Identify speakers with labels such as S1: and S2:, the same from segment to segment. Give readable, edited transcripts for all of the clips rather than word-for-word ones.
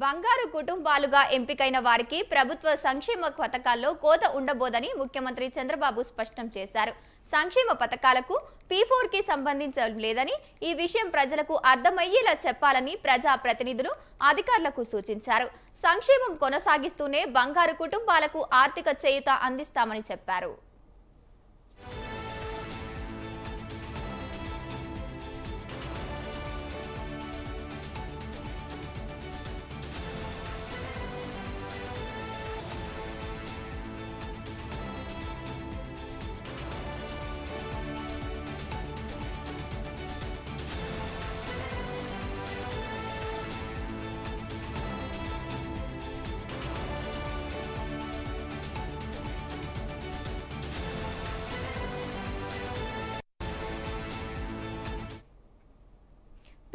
S1: బంగారు కుటుంబాలుగా ఎంపికైన వారికి ప్రభుత్వ సంక్షేమ పథకాల్లో కోత ఉండబోదని ముఖ్యమంత్రి చంద్రబాబు స్పష్టం చేశారు. సంక్షేమ పథకాలకు P4 కి సంబంధించడం లేదని, ఈ విషయం ప్రజలకు అర్థమయ్యేలా చెప్పాలని ప్రజా ప్రతినిధులు అధికారులకు సూచించారు. సంక్షేమం కొనసాగిస్తూనే బంగారు కుటుంబాలకు ఆర్థిక చేయూత అందిస్తామని చెప్పారు.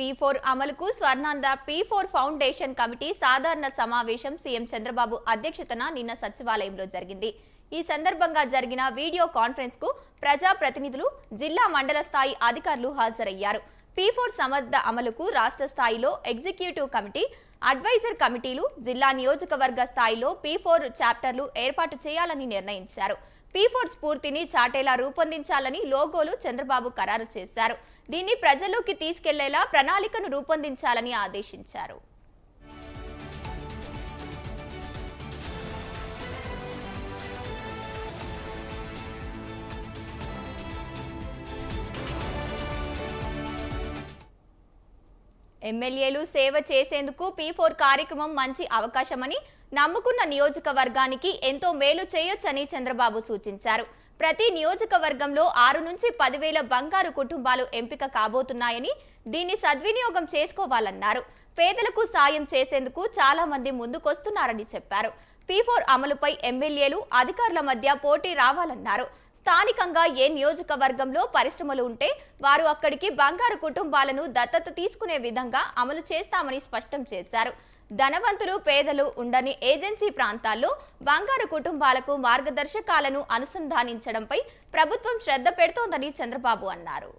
S1: P4 అమలుకు స్వర్ణాంధ్ర P4 ఫౌండేషన్ కమిటీ సాధారణ సమావేశం సీఎం చంద్రబాబు అధ్యక్షతన నిన్న సచివాలయంలో జరిగింది. ఈ సందర్భంగా జరిగిన వీడియో కాన్ఫరెన్స్ కు ప్రజా ప్రతినిధులు, జిల్లా మండల స్థాయి అధికారులు హాజరయ్యారు. P4 సమర్థ అమలుకు రాష్ట్ర స్థాయిలో ఎగ్జిక్యూటివ్ కమిటీ, అడ్వైజర్ కమిటీలు, జిల్లా నియోజకవర్గ స్థాయిలో P4 చాప్టర్లు ఏర్పాటు చేయాలని నిర్ణయించారు. P4 స్ఫూర్తిని చాటేలా రూపొందించాలని లోగోలు చంద్రబాబు ఖరారు చేశారు. దీన్ని ప్రజల్లోకి తీసుకెళ్లేలా ప్రణాళికను రూపొందించాలని ఆదేశించారు. ఎమ్మెల్యేలు సేవ చేసేందుకు P4 కార్యక్రమం మంచి అవకాశమని, నమ్ముకున్న నియోజకవర్గానికి ఎంతో మేలు చేయొచ్చని చంద్రబాబు సూచించారు. ప్రతి నియోజకవర్గంలో 6 నుంచి 10,000 బంగారు కుటుంబాలు ఎంపిక కాబోతున్నాయని, దీన్ని సద్వినియోగం చేసుకోవాలన్నారు. పేదలకు సాయం చేసేందుకు చాలా మంది ముందుకొస్తున్నారని చెప్పారు. P4 అమలుపై ఎమ్మెల్యేలు, అధికారుల మధ్య పోటీ రావాలన్నారు. స్థానికంగా ఏ నియోజకవర్గంలో పరిశ్రమలు ఉంటే వారు అక్కడికి బంగారు కుటుంబాలను దత్తత తీసుకునే విధంగా అమలు చేస్తామని స్పష్టం చేశారు. ధనవంతులు, పేదలు ఉండని ఏజెన్సీ ప్రాంతాల్లో బంగారు కుటుంబాలకు మార్గదర్శకాలను అనుసంధానించడంపై ప్రభుత్వం శ్రద్ధ పెడుతోందని చంద్రబాబు అన్నారు.